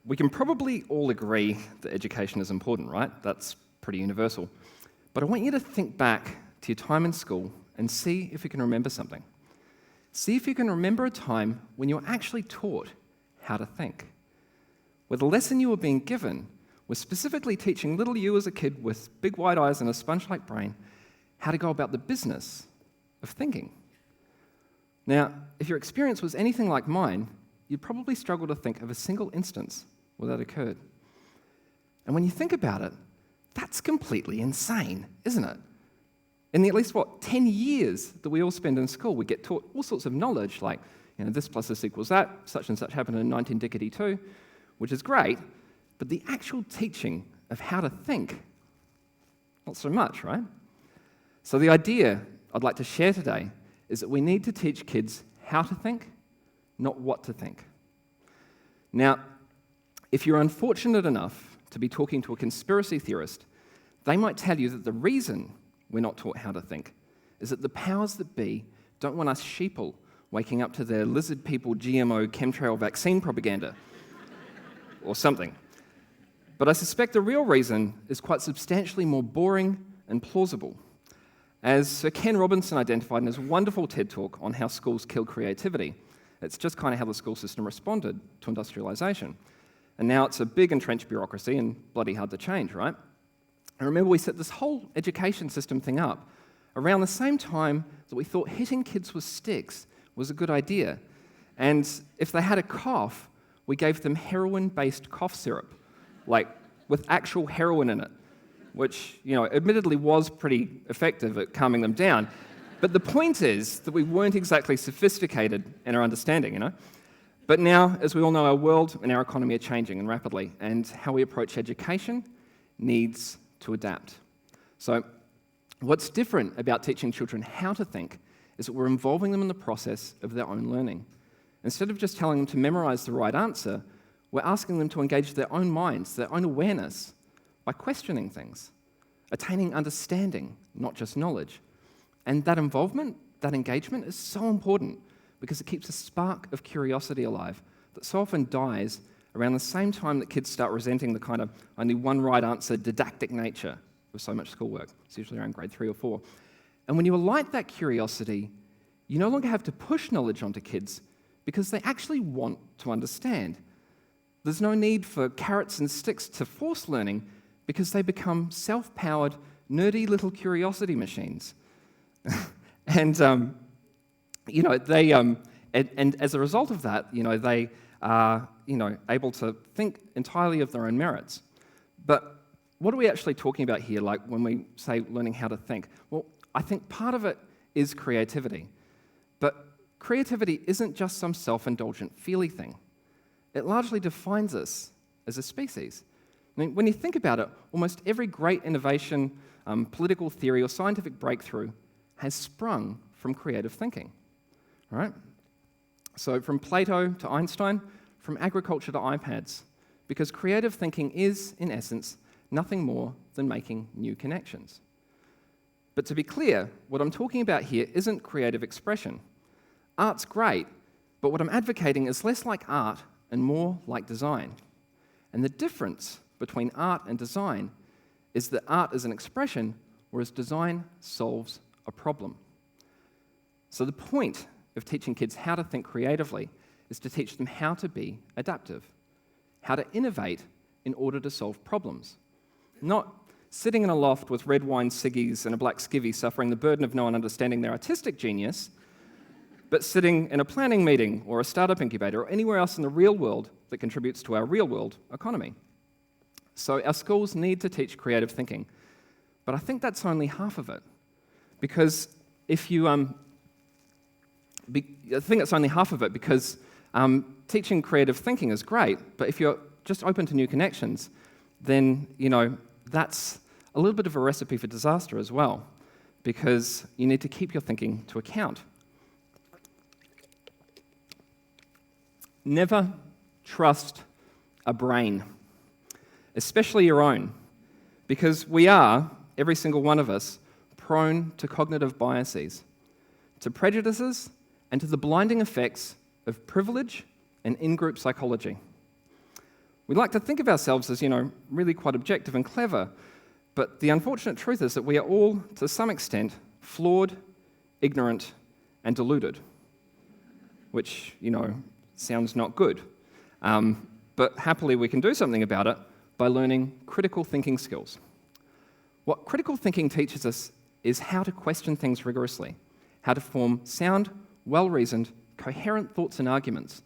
We can probably all agree that education is important, right? That's pretty universal. But I want you to think back to your time in school and see if you can remember something. See if you can remember a time when you were actually taught how to think, where the lesson you were being given was specifically teaching little you as a kid with big wide eyes and a sponge-like brain how to go about the business of thinking. Now, if your experience was anything like mine, you'd probably struggle to think of a single instance where that occurred. And when you think about it, that's completely insane, isn't it? In the at least, 10 years that we all spend in school, we get taught all sorts of knowledge, like, this plus this equals that, such and such happened in 19 which is great, but the actual teaching of how to think, not so much, right? So the idea I'd like to share today is that we need to teach kids how to think, not what to think. Now, if you're unfortunate enough to be talking to a conspiracy theorist, they might tell you that the reason we're not taught how to think is that the powers that be don't want us sheeple waking up to their lizard people GMO chemtrail vaccine propaganda or something. But I suspect the real reason is quite substantially more boring and plausible. As Sir Ken Robinson identified in his wonderful TED Talk on how schools kill creativity, it's just kind of how the school system responded to industrialization. And now it's a big entrenched bureaucracy and bloody hard to change, right? And remember, we set this whole education system thing up around the same time that we thought hitting kids with sticks was a good idea. And if they had a cough, we gave them heroin-based cough syrup, like with actual heroin in it, which, admittedly was pretty effective at calming them down. But the point is that we weren't exactly sophisticated in our understanding, But now, as we all know, our world and our economy are changing and rapidly, and how we approach education needs to adapt. So what's different about teaching children how to think is that we're involving them in the process of their own learning. Instead of just telling them to memorize the right answer, we're asking them to engage their own minds, their own awareness, by questioning things, attaining understanding, not just knowledge. And that involvement, that engagement is so important because it keeps a spark of curiosity alive that so often dies around the same time that kids start resenting the kind of only one right answer didactic nature of so much schoolwork. It's usually around grade 3 or 4. And when you alight that curiosity, you no longer have to push knowledge onto kids because they actually want to understand. There's no need for carrots and sticks to force learning because they become self-powered, nerdy little curiosity machines. And as a result of that, they are, able to think entirely of their own merits. But what are we actually talking about here, like when we say learning how to think? Well, I think part of it is creativity. But creativity isn't just some self-indulgent feely thing. It largely defines us as a species. I mean, when you think about it, almost every great innovation, political theory, or scientific breakthrough has sprung from creative thinking, right? So from Plato to Einstein, from agriculture to iPads, because creative thinking is, in essence, nothing more than making new connections. But to be clear, what I'm talking about here isn't creative expression. Art's great, but what I'm advocating is less like art and more like design. And the difference between art and design is that art is an expression, whereas design solves a problem. So the point of teaching kids how to think creatively is to teach them how to be adaptive, how to innovate in order to solve problems. Not sitting in a loft with red wine ciggies and a black skivvy suffering the burden of no one understanding their artistic genius, but sitting in a planning meeting or a startup incubator or anywhere else in the real world that contributes to our real world economy. So our schools need to teach creative thinking, but I think that's only half of it. Because teaching creative thinking is great, but if you're just open to new connections, then, that's a little bit of a recipe for disaster as well, because you need to keep your thinking to account. Never trust a brain, especially your own, because we are, every single one of us, prone to cognitive biases, to prejudices, and to the blinding effects of privilege and in-group psychology. We like to think of ourselves as, really quite objective and clever, but the unfortunate truth is that we are all, to some extent, flawed, ignorant, and deluded, which, sounds not good. But happily, we can do something about it by learning critical thinking skills. What critical thinking teaches us is how to question things rigorously, how to form sound, well-reasoned, coherent thoughts and arguments,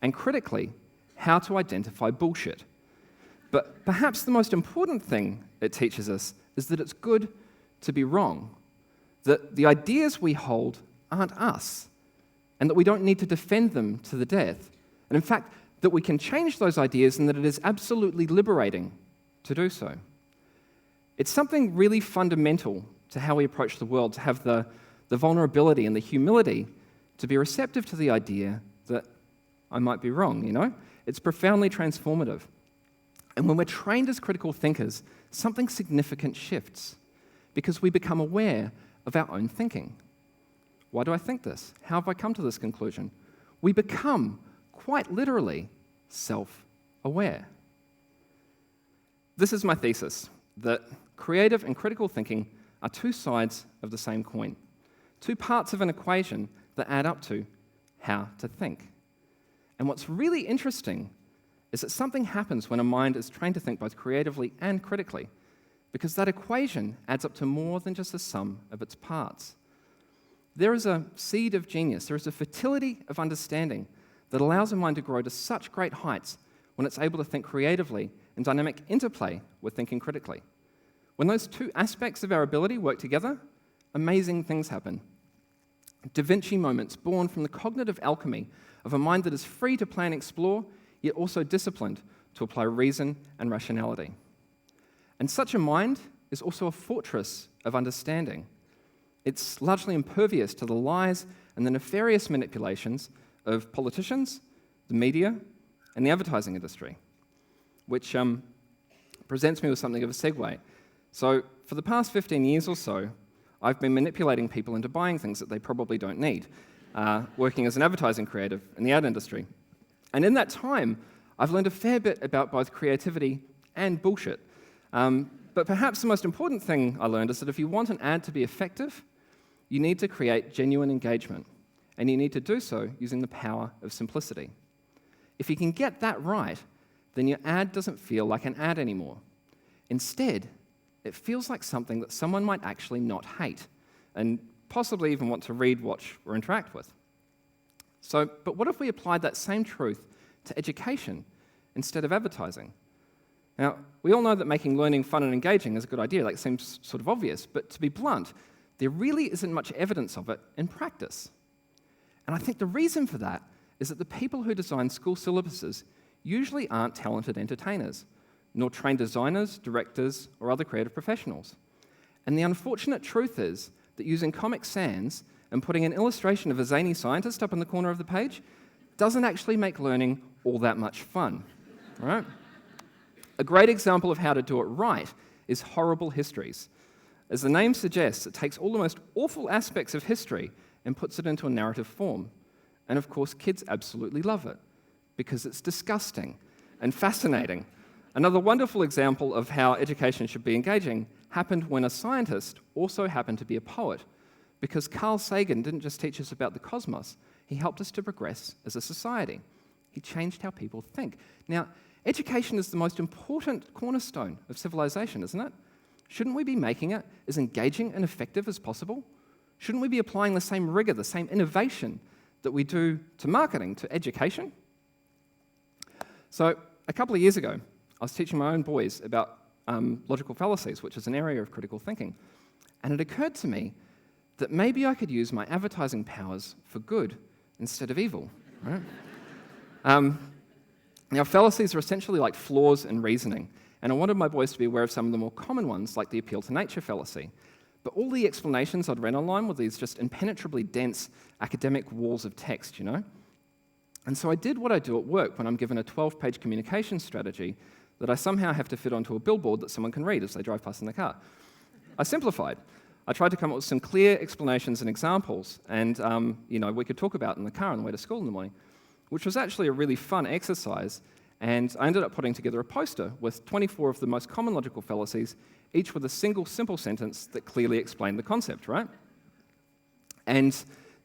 and critically, how to identify bullshit. But perhaps the most important thing it teaches us is that it's good to be wrong, that the ideas we hold aren't us, and that we don't need to defend them to the death. And in fact, that we can change those ideas and that it is absolutely liberating to do so. It's something really fundamental to how we approach the world, to have the vulnerability and the humility to be receptive to the idea that I might be wrong, It's profoundly transformative. And when we're trained as critical thinkers, something significant shifts because we become aware of our own thinking. Why do I think this? How have I come to this conclusion? We become, quite literally, self-aware. This is my thesis, that creative and critical thinking are two sides of the same coin, two parts of an equation that add up to how to think. And what's really interesting is that something happens when a mind is trained to think both creatively and critically, because that equation adds up to more than just the sum of its parts. There is a seed of genius, there is a fertility of understanding that allows a mind to grow to such great heights when it's able to think creatively in dynamic interplay with thinking critically. When those two aspects of our ability work together, amazing things happen. Da Vinci moments born from the cognitive alchemy of a mind that is free to play and explore, yet also disciplined to apply reason and rationality. And such a mind is also a fortress of understanding. It's largely impervious to the lies and the nefarious manipulations of politicians, the media, and the advertising industry, which presents me with something of a segue. So for the past 15 years or so, I've been manipulating people into buying things that they probably don't need, working as an advertising creative in the ad industry. And in that time, I've learned a fair bit about both creativity and bullshit. But perhaps the most important thing I learned is that if you want an ad to be effective, you need to create genuine engagement, and you need to do so using the power of simplicity. If you can get that right, then your ad doesn't feel like an ad anymore. Instead, it feels like something that someone might actually not hate, and possibly even want to read, watch, or interact with. But what if we applied that same truth to education instead of advertising? Now, we all know that making learning fun and engaging is a good idea, like it seems sort of obvious, but to be blunt, there really isn't much evidence of it in practice. And I think the reason for that is that the people who design school syllabuses usually aren't talented entertainers, nor trained designers, directors, or other creative professionals. And the unfortunate truth is that using Comic Sans and putting an illustration of a zany scientist up in the corner of the page doesn't actually make learning all that much fun, right? A great example of how to do it right is Horrible Histories. As the name suggests, it takes all the most awful aspects of history and puts it into a narrative form. And of course, kids absolutely love it because it's disgusting and fascinating. Another wonderful example of how education should be engaging happened when a scientist also happened to be a poet, because Carl Sagan didn't just teach us about the cosmos, he helped us to progress as a society. He changed how people think. Now, education is the most important cornerstone of civilization, isn't it? Shouldn't we be making it as engaging and effective as possible? Shouldn't we be applying the same rigor, the same innovation that we do to marketing, to education? So, a couple of years ago, I was teaching my own boys about logical fallacies, which is an area of critical thinking. And it occurred to me that maybe I could use my advertising powers for good instead of evil, right? Now, fallacies are essentially like flaws in reasoning, and I wanted my boys to be aware of some of the more common ones, like the appeal to nature fallacy. But all the explanations I'd read online were these just impenetrably dense academic walls of text, And so I did what I do at work when I'm given a 12-page communication strategy that I somehow have to fit onto a billboard that someone can read as they drive past in the car. I simplified. I tried to come up with some clear explanations and examples, and we could talk about in the car on the way to school in the morning, which was actually a really fun exercise, And I ended up putting together a poster with 24 of the most common logical fallacies, each with a single simple sentence that clearly explained the concept, right? And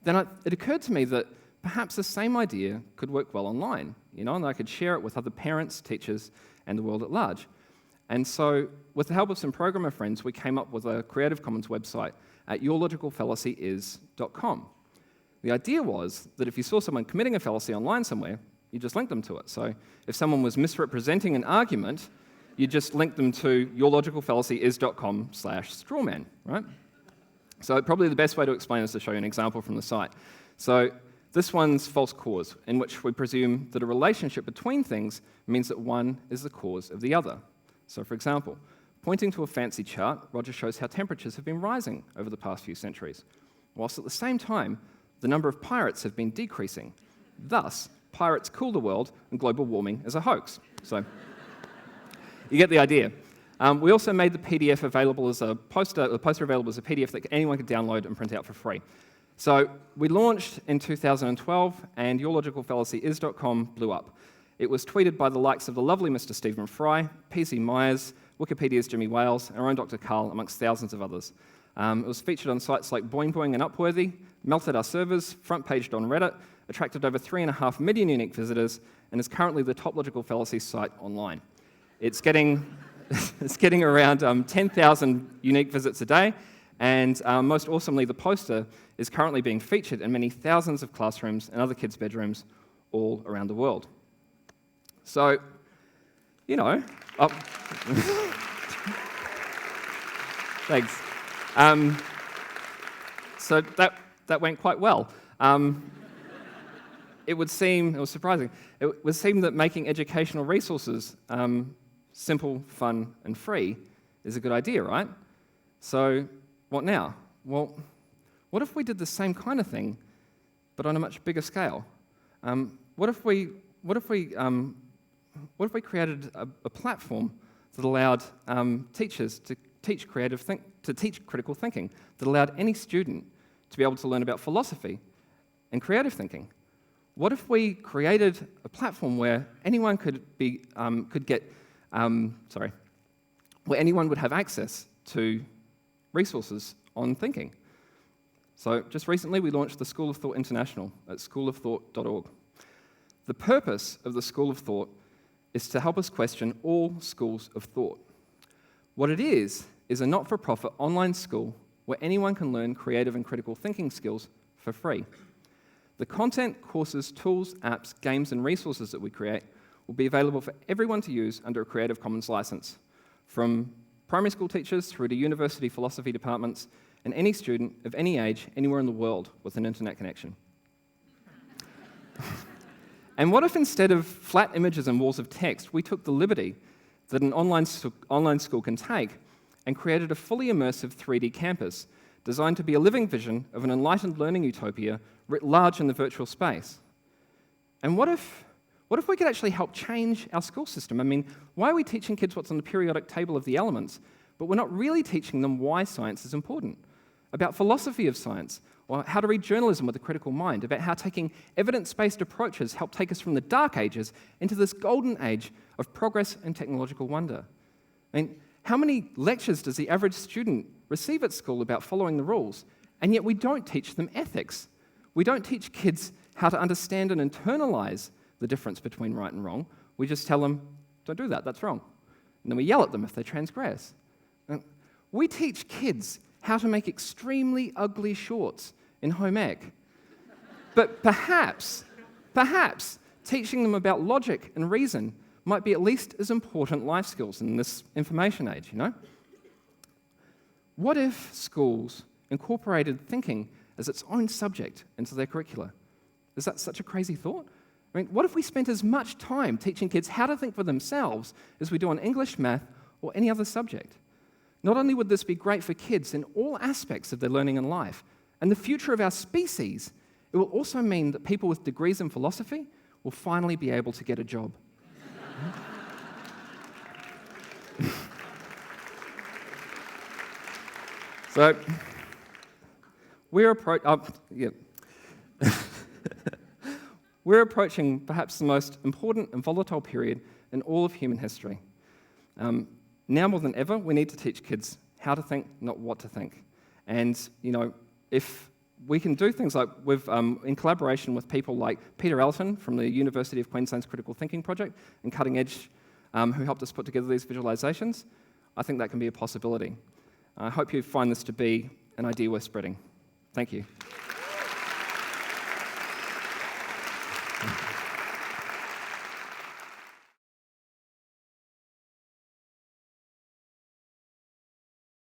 then it occurred to me that perhaps the same idea could work well online, and I could share it with other parents, teachers, and the world at large. And so, with the help of some programmer friends, we came up with a Creative Commons website at yourlogicalfallacyis.com. The idea was that if you saw someone committing a fallacy online somewhere, you just link them to it. So if someone was misrepresenting an argument, you just link them to yourlogicalfallacyis.com/strawman, right? So probably the best way to explain is to show you an example from the site. So this one's false cause, in which we presume that a relationship between things means that one is the cause of the other. So for example, pointing to a fancy chart, Roger shows how temperatures have been rising over the past few centuries, whilst at the same time, the number of pirates have been decreasing. Thus, pirates cool the world and global warming is a hoax. So you get the idea. We also made the PDF available as the poster available as a PDF that anyone could download and print out for free. So we launched in 2012, and yourlogicalfallacyis.com blew up. It was tweeted by the likes of the lovely Mr. Stephen Fry, PC Myers, Wikipedia's Jimmy Wales, our own Dr. Carl, amongst thousands of others. It was featured on sites like Boing Boing and Upworthy, melted our servers, front-paged on Reddit, attracted over 3.5 million unique visitors, and is currently the top logical fallacy site online. It's getting around 10,000 unique visits a day, and most awesomely, the poster is currently being featured in many thousands of classrooms and other kids' bedrooms all around the world. So, thanks. So that went quite well. It was surprising, it would seem that making educational resources simple, fun, and free is a good idea, right? So what now? Well, what if we did the same kind of thing, but on a much bigger scale? What if we created a platform that allowed teachers to teach critical thinking, that allowed any student to be able to learn about philosophy and creative thinking? What if we created a platform where anyone where anyone would have access to resources on thinking? So just recently, we launched the School of Thought International at schoolofthought.org. The purpose of the School of Thought is to help us question all schools of thought. What it is a not-for-profit online school where anyone can learn creative and critical thinking skills for free. The content, courses, tools, apps, games, and resources that we create will be available for everyone to use under a Creative Commons license, from primary school teachers through to university philosophy departments and any student of any age anywhere in the world with an internet connection. And what if instead of flat images and walls of text, we took the liberty that an online school can take and created a fully immersive 3D campus designed to be a living vision of an enlightened learning utopia writ large in the virtual space? And what if we could actually help change our school system? I mean, why are we teaching kids what's on the periodic table of the elements, but we're not really teaching them why science is important, about philosophy of science, or how to read journalism with a critical mind, about how taking evidence-based approaches help take us from the dark ages into this golden age of progress and technological wonder? I mean, how many lectures does the average student receive at school about following the rules, and yet we don't teach them ethics? We don't teach kids how to understand and internalize the difference between right and wrong. We just tell them, don't do that, that's wrong. And then we yell at them if they transgress. We teach kids how to make extremely ugly shorts in home ec. But perhaps teaching them about logic and reason might be at least as important life skills in this information age, What if schools incorporated thinking as its own subject into their curricula? Is that such a crazy thought? I mean, what if we spent as much time teaching kids how to think for themselves as we do on English, math, or any other subject? Not only would this be great for kids in all aspects of their learning and life, and the future of our species, it will also mean that people with degrees in philosophy will finally be able to get a job. So, we're we're approaching perhaps the most important and volatile period in all of human history. Now more than ever, we need to teach kids how to think, not what to think. And, if we can do things like in collaboration with people like Peter Elton from the University of Queensland's Critical Thinking Project and Cutting Edge, who helped us put together these visualizations, I think that can be a possibility. I hope you find this to be an idea worth spreading. Thank you.